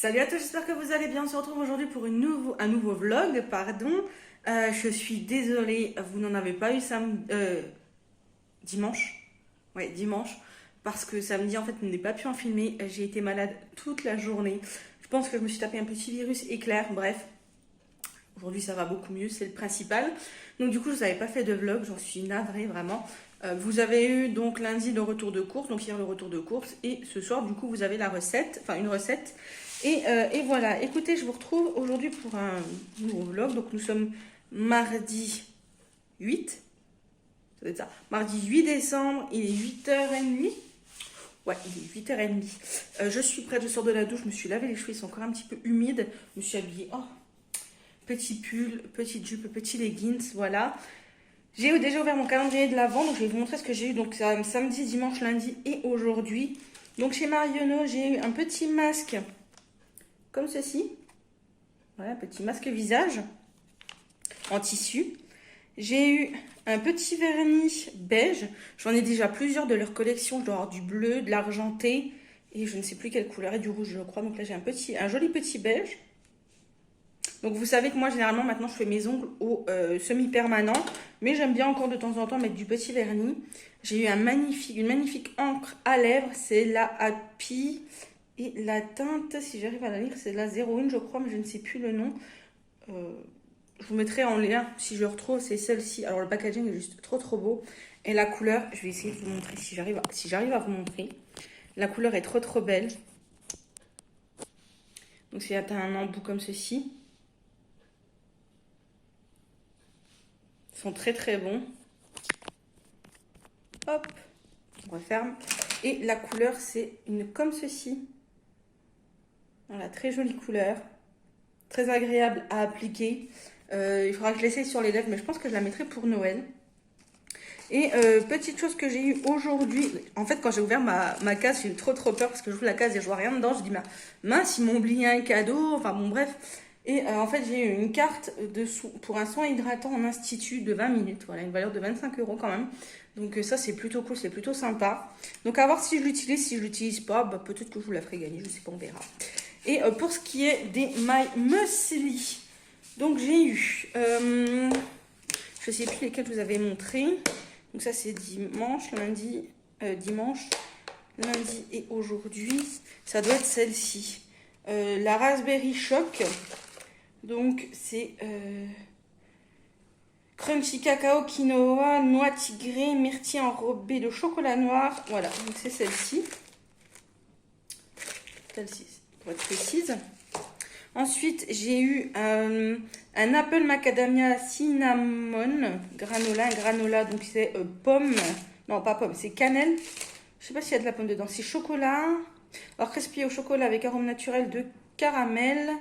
Salut à tous, j'espère que vous allez bien. On se retrouve aujourd'hui pour un nouveau vlog, pardon. Je suis désolée, vous n'en avez pas eu dimanche. Ouais, dimanche. Parce que samedi, en fait, je n'ai pas pu en filmer. J'ai été malade toute la journée. Je pense que je me suis tapé un petit virus éclair. Bref, aujourd'hui, ça va beaucoup mieux, c'est le principal. Donc, du coup, je vous avais pas fait de vlog. J'en suis navrée, vraiment. Vous avez eu donc lundi le retour de course, donc hier le retour de course. Et ce soir, du coup, vous avez la recette, enfin une recette. Et voilà, écoutez, je vous retrouve aujourd'hui pour un nouveau vlog. Donc nous sommes mardi 8, ça doit être ça, mardi 8 décembre, il est 8h30. Ouais, il est 8h30. Je suis prête, je sors de la douche, je me suis lavé les cheveux, ils sont encore un petit peu humides. Je me suis habillée, petit pull, petite jupe, petit leggings, voilà. J'ai déjà ouvert mon calendrier de l'Avent, donc je vais vous montrer ce que j'ai eu. Donc samedi, dimanche, lundi et aujourd'hui. Donc chez Marionneau, j'ai eu un petit masque comme ceci. Voilà, petit masque visage en tissu. J'ai eu un petit vernis beige. J'en ai déjà plusieurs de leur collection. Je dois avoir du bleu, de l'argenté et je ne sais plus quelle couleur, et du rouge, je crois. Donc là, j'ai un joli petit beige. Donc vous savez que moi, généralement, maintenant, je fais mes ongles au semi-permanent. Mais j'aime bien encore de temps en temps mettre du petit vernis. J'ai eu une magnifique encre à lèvres. C'est la Happy. Et la teinte, si j'arrive à la lire, c'est la 01, je crois, mais je ne sais plus le nom. Je vous mettrai en lien si je le retrouve, c'est celle-ci. Alors le packaging est juste trop beau. Et la couleur, je vais essayer de vous montrer si j'arrive à vous montrer. La couleur est trop belle. Donc c'est un embout comme ceci. Ils sont très bons. Hop, on referme. Et la couleur, c'est une comme ceci. Voilà, très jolie couleur, très agréable à appliquer. Il faudra que je l'essaye sur les lèvres, mais je pense que je la mettrai pour Noël. Et petite chose que j'ai eu aujourd'hui, en fait quand j'ai ouvert ma case, j'ai eu trop peur parce que j'ouvre la case et je vois rien dedans. Je dis mince, ils m'ont oublié un cadeau, enfin bon bref. Et en fait j'ai eu une carte pour un soin hydratant en institut de 20 minutes, voilà, une valeur de 25 € quand même. Donc ça c'est plutôt cool, c'est plutôt sympa. Donc à voir si je l'utilise, si je l'utilise pas, bah, peut-être que je vous la ferai gagner, je sais pas, on verra. Et pour ce qui est des My Muesli, donc j'ai eu, je sais plus lesquels je vous avais montré. Donc ça c'est dimanche, lundi et aujourd'hui. Ça doit être celle-ci. La Raspberry Shock. Donc c'est crunchy cacao, quinoa, noix tigrée, myrtille enrobée de chocolat noir. Voilà, donc c'est celle-ci. Celle-ci, pour être précise. Ensuite, j'ai eu un Apple Macadamia Cinnamon granola, donc c'est pomme, non pas pomme, c'est cannelle. Je sais pas s'il y a de la pomme dedans, c'est chocolat. Alors crispy au chocolat avec arôme naturel de caramel.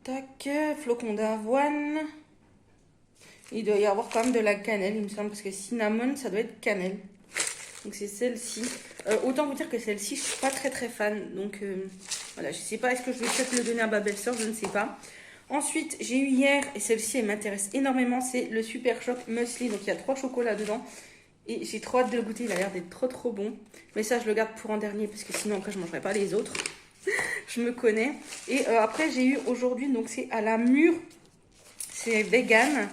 Tac, flocon d'avoine. Il doit y avoir quand même de la cannelle, il me semble, parce que cinnamon, ça doit être cannelle. Donc c'est celle-ci. Autant vous dire que celle-ci, je suis pas très fan. Donc voilà, je sais pas, est-ce que je vais peut-être le donner à ma belle-sœur, je ne sais pas. Ensuite, j'ai eu hier, et celle-ci, elle m'intéresse énormément, c'est le Super Choc Muesli. Donc il y a 3 chocolats dedans. Et j'ai trop hâte de le goûter, il a l'air d'être trop bon. Mais ça, je le garde pour en dernier, parce que sinon, après, je ne mangerai pas les autres. Je me connais. Et après, j'ai eu aujourd'hui, donc c'est à la mûre. C'est vegan.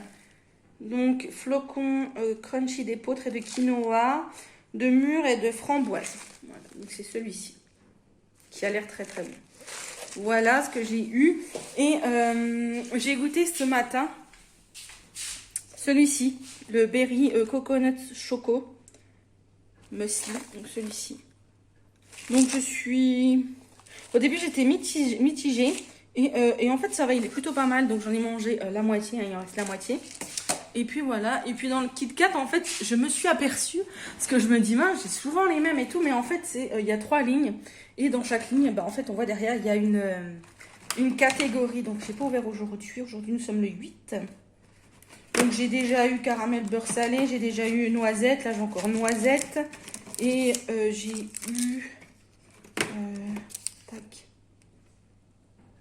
Donc flocons crunchy d'épeautre et de quinoa, de mûre et de framboise. Voilà, donc c'est celui-ci qui a l'air très bon. Voilà ce que j'ai eu. Et j'ai goûté ce matin celui-ci, le Berry Coconut Choco Muesli, donc celui-ci. Donc je suis... Au début j'étais mitigée et en fait ça va, il est plutôt pas mal. Donc j'en ai mangé la moitié, hein, il en reste la moitié. Et puis voilà, et puis dans le Kit Kat, en fait, je me suis aperçue, parce que je me dis, mince, j'ai souvent les mêmes et tout, mais en fait, il y a 3 lignes, et dans chaque ligne, bah, en fait, on voit derrière, il y a une catégorie. Donc, je n'ai pas ouvert aujourd'hui, nous sommes le 8. Donc, j'ai déjà eu caramel beurre salé, j'ai déjà eu noisette, là, j'ai encore noisette, et j'ai eu,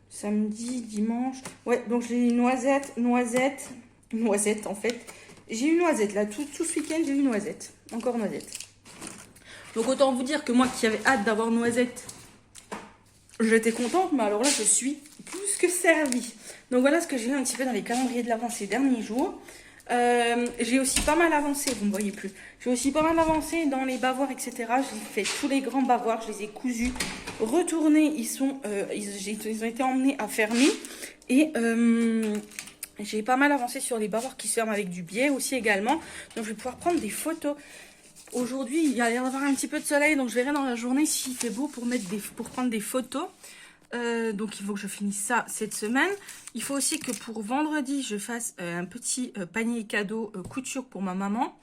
samedi, dimanche, ouais, donc j'ai eu noisette, en fait. J'ai eu noisette, là, tout ce week-end, j'ai eu noisette. Encore noisette. Donc, autant vous dire que moi qui avais hâte d'avoir noisette J'étais contente, mais alors là, je suis plus que servie. Donc voilà ce que j'ai eu un petit peu dans les calendriers de l'avant ces derniers jours. J'ai aussi pas mal avancé, vous ne me voyez plus. J'ai aussi pas mal avancé dans les bavoirs, etc. J'ai fait tous les grands bavoirs, je les ai cousus, retournés. Ils ont été emmenés à fermer. Et j'ai pas mal avancé sur les bavoirs qui se ferment avec du biais aussi également. Donc je vais pouvoir prendre des photos. Aujourd'hui, il y a l'air d'avoir un petit peu de soleil, donc je verrai dans la journée s'il fait beau pour prendre des photos. Donc il faut que je finisse ça cette semaine. Il faut aussi que pour vendredi, je fasse un petit panier cadeau couture pour ma maman.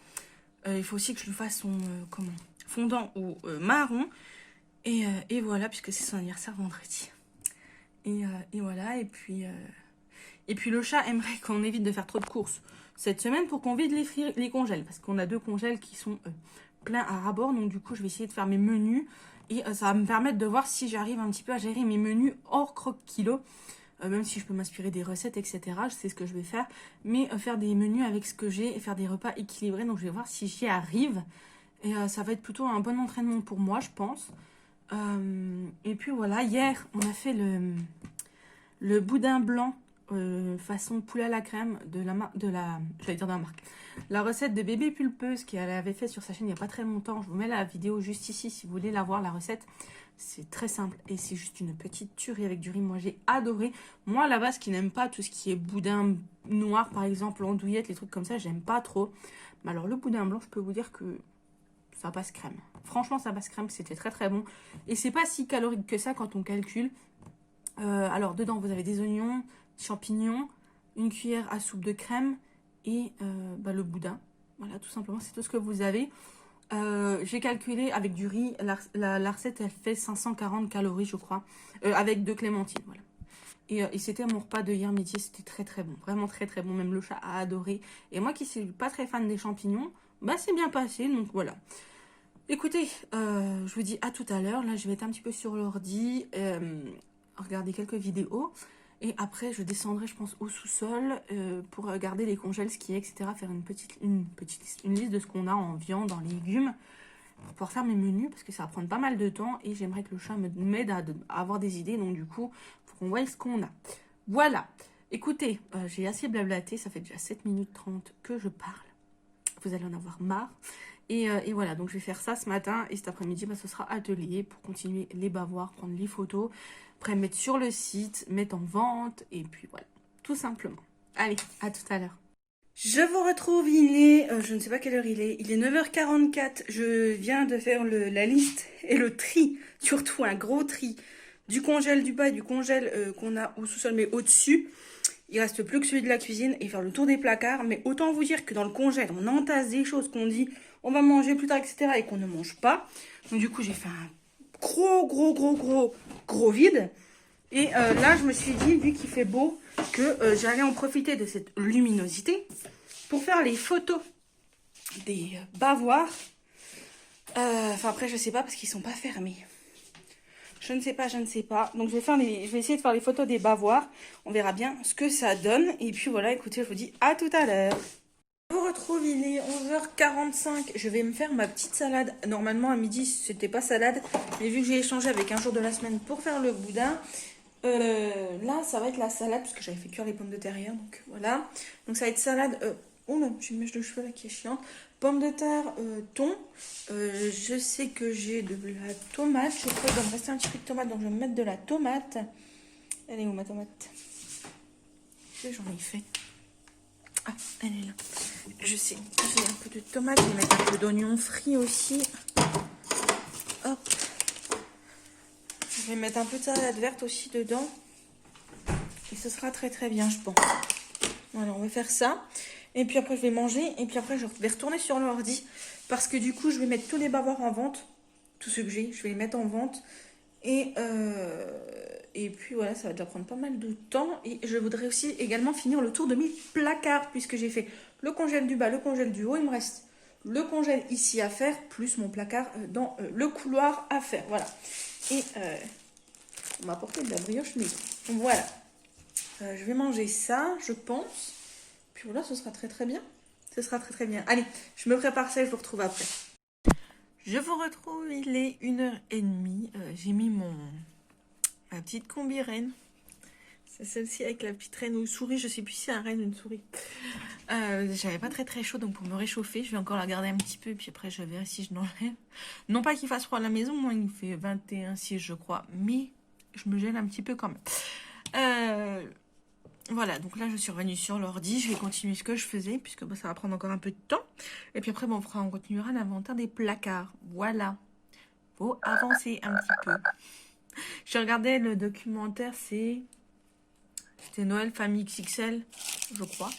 Il faut aussi que je lui fasse son fondant au marron. Et voilà, puisque c'est son anniversaire vendredi. Et voilà, et puis le chat aimerait qu'on évite de faire trop de courses cette semaine pour qu'on vide les congèles. Parce qu'on a 2 congèles qui sont pleins à ras-bord. Donc du coup, je vais essayer de faire mes menus. Et ça va me permettre de voir si j'arrive un petit peu à gérer mes menus hors croque-kilo. Même si je peux m'inspirer des recettes, etc. Je sais ce que je vais faire. Mais faire des menus avec ce que j'ai et faire des repas équilibrés. Donc je vais voir si j'y arrive. Et ça va être plutôt un bon entraînement pour moi, je pense. Et puis voilà, hier, on a fait le boudin blanc façon poulet à la crème j'allais dire de la marque. La recette de bébé pulpeuse qu'elle avait fait sur sa chaîne il n'y a pas très longtemps. Je vous mets la vidéo juste ici si vous voulez la voir, la recette. C'est très simple et c'est juste une petite tuerie avec du riz. Moi, j'ai adoré. Moi, à la base, qui n'aime pas tout ce qui est boudin noir, par exemple, andouillette, les trucs comme ça, j'aime pas trop. Mais alors, le boudin blanc, je peux vous dire que ça passe crème. Franchement, ça passe crème. C'était très, très bon. Et c'est pas si calorique que ça quand on calcule. Alors, dedans, vous avez des oignons, champignons, une cuillère à soupe de crème et le boudin. Voilà, tout simplement, c'est tout ce que vous avez. J'ai calculé avec du riz, la recette, elle fait 540 calories, je crois, avec 2 clémentines, voilà. Et c'était mon repas de hier midi, c'était très très bon, vraiment très très bon, même le chat a adoré. Et moi qui suis pas très fan des champignons, bah c'est bien passé, donc voilà. Écoutez, je vous dis à tout à l'heure, là je vais être un petit peu sur l'ordi, regarder quelques vidéos. Et après, je descendrai, je pense, au sous-sol pour regarder les congèles, ce qui est, etc. Faire une liste de ce qu'on a en viande, en légumes, pour pouvoir faire mes menus, parce que ça va prendre pas mal de temps. Et j'aimerais que le chat m'aide à avoir des idées. Donc, du coup, il faut qu'on voie ce qu'on a. Voilà. Écoutez, j'ai assez blablaté. Ça fait déjà 7 minutes 30 que je parle. Vous allez en avoir marre. Et voilà, donc je vais faire ça ce matin. Et cet après-midi, ce sera atelier pour continuer les bavoirs, prendre les photos. Après, mettre sur le site, mettre en vente. Et puis voilà, tout simplement. Allez, à tout à l'heure. Je vous retrouve, il est, je ne sais pas quelle heure il est 9h44. Je viens de faire la liste et le tri, surtout un gros tri du congèle du bas et du congèle qu'on a au sous-sol, mais au-dessus. Il reste plus que celui de la cuisine et faire le tour des placards. Mais autant vous dire que dans le congèle, on entasse des choses qu'on dit on va manger plus tard, etc. et qu'on ne mange pas. Donc du coup, j'ai fait un gros vide. Et là, je me suis dit, vu qu'il fait beau, que j'allais en profiter de cette luminosité pour faire les photos des bavoirs. Enfin, après, je sais pas parce qu'ils sont pas fermés. Je ne sais pas. Donc, je vais essayer de faire les photos des bavoirs. On verra bien ce que ça donne. Et puis voilà, écoutez, je vous dis à tout à l'heure. Je vous retrouve, il est 11h45. Je vais me faire ma petite salade. Normalement, à midi, c'était pas salade. Mais vu que j'ai échangé avec un jour de la semaine pour faire le boudin, là, ça va être la salade, parce que j'avais fait cuire les pommes de terre hier. Donc voilà. Donc ça va être salade. Oh non, j'ai une mèche de cheveux là qui est chiante. Pommes de terre, thon. Je sais que j'ai de la tomate. Je crois qu'il doit me rester un petit peu de tomate, donc je vais me mettre de la tomate. Elle est où ma tomate? J'en ai fait. Ah, elle est là. Je sais, j'ai un peu de tomate. Je vais mettre un peu d'oignon frit aussi. Hop. Je vais mettre un peu de salade verte aussi dedans. Et ce sera très très bien, je pense. Voilà, on va faire ça. Et puis après, je vais manger. Et puis après, je vais retourner sur l'ordi. Parce que du coup, je vais mettre tous les bavoirs en vente. Tous ceux que j'ai, je vais les mettre en vente. Et puis voilà, ça va déjà prendre pas mal de temps. Et je voudrais aussi également finir le tour de mes placards. Puisque j'ai fait le congèle du bas, le congèle du haut. Il me reste le congèle ici à faire. Plus mon placard dans le couloir à faire. Voilà. Et on m'a apporté de la brioche maison. Donc voilà. Je vais manger ça, je pense. Puis voilà, ce sera très très bien. Ce sera très très bien. Allez, je me prépare ça et je vous retrouve après. Je vous retrouve, il est 1h30. J'ai mis ma Ma petite combi reine. C'est celle-ci avec la petite reine ou souris. Je sais plus si c'est un reine ou une souris. J'avais pas très chaud, donc pour me réchauffer, je vais encore la garder un petit peu. Et puis après, je verrai si je l'enlève. Non pas qu'il fasse froid à la maison. Moi, il fait 21,6 je crois. Mais je me gêne un petit peu quand même. Voilà, donc là je suis revenue sur l'ordi, je vais continuer ce que je faisais, puisque ça va prendre encore un peu de temps. Et puis après, on continuera l'inventaire des placards. Voilà, faut avancer un petit peu. Je regardais le documentaire, c'était Noël Famille XXL, je crois.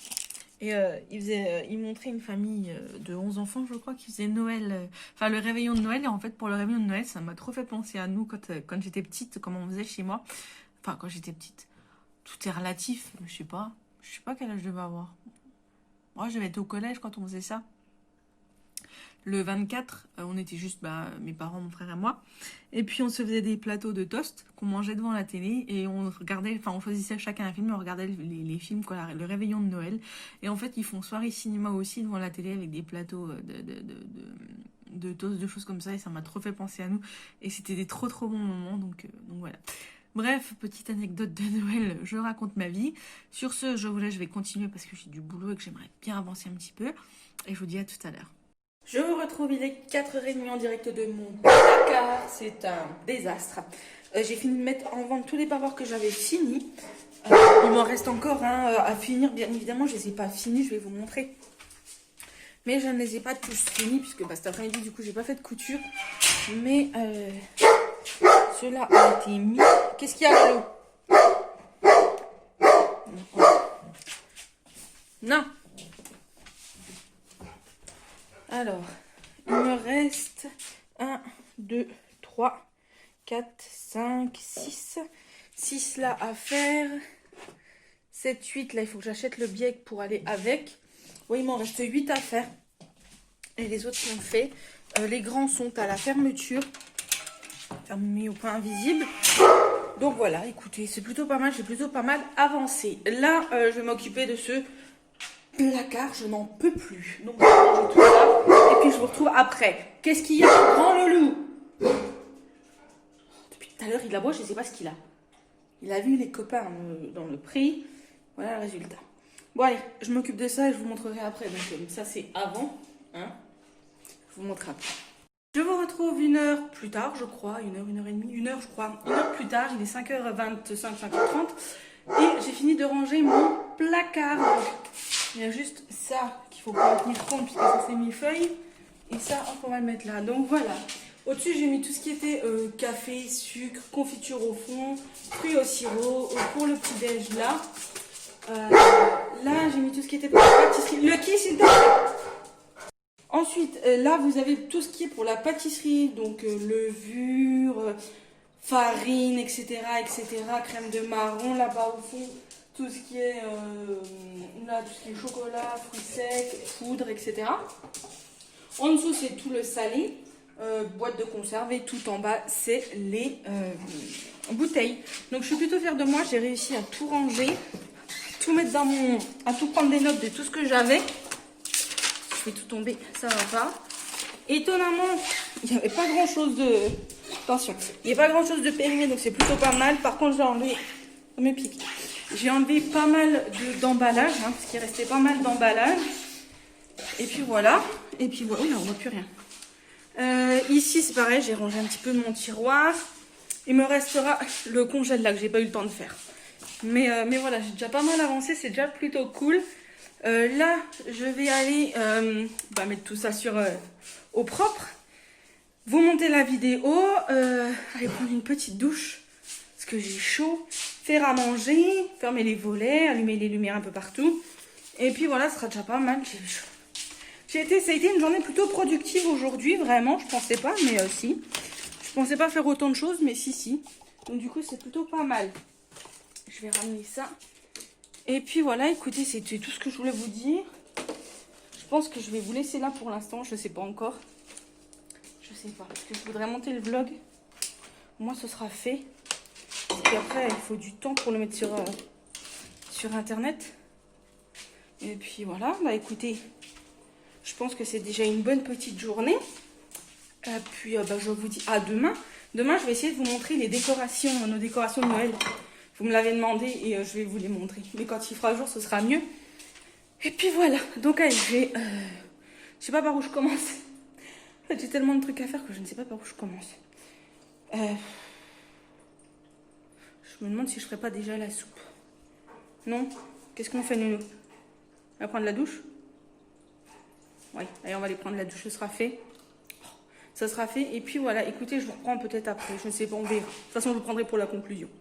Et il montrait une famille de 11 enfants, je crois, qui faisait Noël, enfin le réveillon de Noël. Et en fait, pour le réveillon de Noël, ça m'a trop fait penser à nous quand j'étais petite, comment on faisait chez moi. Enfin, quand j'étais petite. Tout est relatif, je sais pas quel âge je devais avoir. Moi, je devais être au collège quand on faisait ça. Le 24, on était juste mes parents, mon frère et moi. Et puis, on se faisait des plateaux de toast qu'on mangeait devant la télé. Et on regardait, on choisissait chacun un film et on regardait les films, quoi, le réveillon de Noël. Et en fait, ils font soirée cinéma aussi devant la télé avec des plateaux de toast, de choses comme ça. Et ça m'a trop fait penser à nous. Et c'était des trop bons moments. Donc voilà. Bref, petite anecdote de Noël, je raconte ma vie. Sur ce, je vais continuer parce que j'ai du boulot et que j'aimerais bien avancer un petit peu. Et je vous dis à tout à l'heure. Je vous retrouve, il est 4h30 en direct de mon placard. C'est un désastre. J'ai fini de mettre en vente tous les pavoirs que j'avais finis. Il m'en reste encore à finir, bien évidemment. Je ne les ai pas finis, je vais vous montrer. Mais je ne les ai pas tous finis puisque cet après-midi, du coup, j'ai pas fait de couture. Mais ceux-là ont été mis. Qu'est-ce qu'il y a, Lolo? Non. Alors, il me reste 1, 2, 3, 4, 5, 6. 6 là à faire. 7, 8 là, il faut que j'achète le bieg pour aller avec. Oui, il m'en reste 8 à faire. Et les autres sont faits. Les grands sont à la fermeture. Fermés au point invisible. Donc voilà, écoutez, c'est plutôt pas mal. J'ai plutôt pas mal avancé. Là, je vais m'occuper de ce placard. Je n'en peux plus. Donc, je vais ranger tout ça. Et puis, je vous retrouve après. Qu'est-ce qu'il y a, grand loulou? Depuis tout à l'heure, il aboie. Je ne sais pas ce qu'il a. Il a vu les copains dans le prix. Voilà le résultat. Bon, allez, je m'occupe de ça et je vous montrerai après. Donc, ça, c'est avant. Hein, je vous montre après. Je vous retrouve 1 heure plus tard, je crois, 1 heure, 1h30, 1 heure, je crois. 1 heure plus tard, il est 5h25, 5h30. Et j'ai fini de ranger mon placard. Donc, il y a juste ça qu'il faut pas tenir compte puisque ça c'est millefeuilles. Et ça, hop, on va le mettre là. Donc voilà. Au-dessus, j'ai mis tout ce qui était café, sucre, confiture au fond, fruits au sirop, pour le petit-déj là. Là, j'ai mis tout ce qui était pour la pâtisserie. Le qui, s'il te plaît? Ensuite, là, vous avez tout ce qui est pour la pâtisserie, donc levure, farine, etc., crème de marron, là-bas au fond, tout ce qui est, là, tout ce qui est chocolat, fruits secs, poudre, etc. En dessous, c'est tout le salé, boîte de conserve, et tout en bas, c'est les bouteilles. Donc, je suis plutôt fière de moi, j'ai réussi à tout ranger, tout mettre à tout prendre des notes de tout ce que j'avais. Je vais tout tomber, ça va pas. Étonnamment, il n'y avait pas grand chose de... Attention, il n'y a pas grand chose de périmé, donc c'est plutôt pas mal. Par contre, j'ai enlevé... Ça me pique. J'ai enlevé pas mal d'emballage, parce qu'il restait pas mal d'emballage. Et puis voilà. Et puis voilà, on ne voit plus rien. Ici, c'est pareil, j'ai rangé un petit peu mon tiroir. Il me restera le congèle là, que j'ai pas eu le temps de faire. Mais voilà, j'ai déjà pas mal avancé, c'est déjà plutôt cool. Là, je vais aller mettre tout ça au propre. Vous montez la vidéo. Aller prendre une petite douche. Parce que j'ai chaud. Faire à manger. Fermer les volets. Allumer les lumières un peu partout. Et puis voilà, ce sera déjà pas mal. J'ai chaud. Ça a été une journée plutôt productive aujourd'hui. Vraiment, je pensais pas, mais si. Je pensais pas faire autant de choses, mais si. Donc du coup, c'est plutôt pas mal. Je vais ramener ça. Et puis voilà, écoutez, c'était tout ce que je voulais vous dire. Je pense que je vais vous laisser là pour l'instant, je sais pas encore. Je sais pas, parce que je voudrais monter le vlog. Moi, ce sera fait. Et après, il faut du temps pour le mettre sur internet. Et puis voilà, écoutez, je pense que c'est déjà une bonne petite journée. Puis je vous dis à demain. Demain, je vais essayer de vous montrer les décorations, nos décorations de Noël. Vous me l'avez demandé et je vais vous les montrer. Mais quand il fera jour, ce sera mieux. Et puis voilà. Donc allez, je sais pas par où je commence. En fait, j'ai tellement de trucs à faire que je ne sais pas par où je commence. Je me demande si je ferais pas déjà la soupe. Non? Qu'est-ce qu'on fait, Nounou? On va prendre la douche? Oui, allez, on va aller prendre la douche, ce sera fait. Ça sera fait. Et puis voilà, écoutez, je vous reprends peut-être après. Je ne sais pas, on verra. De toute façon, je vous prendrai pour la conclusion.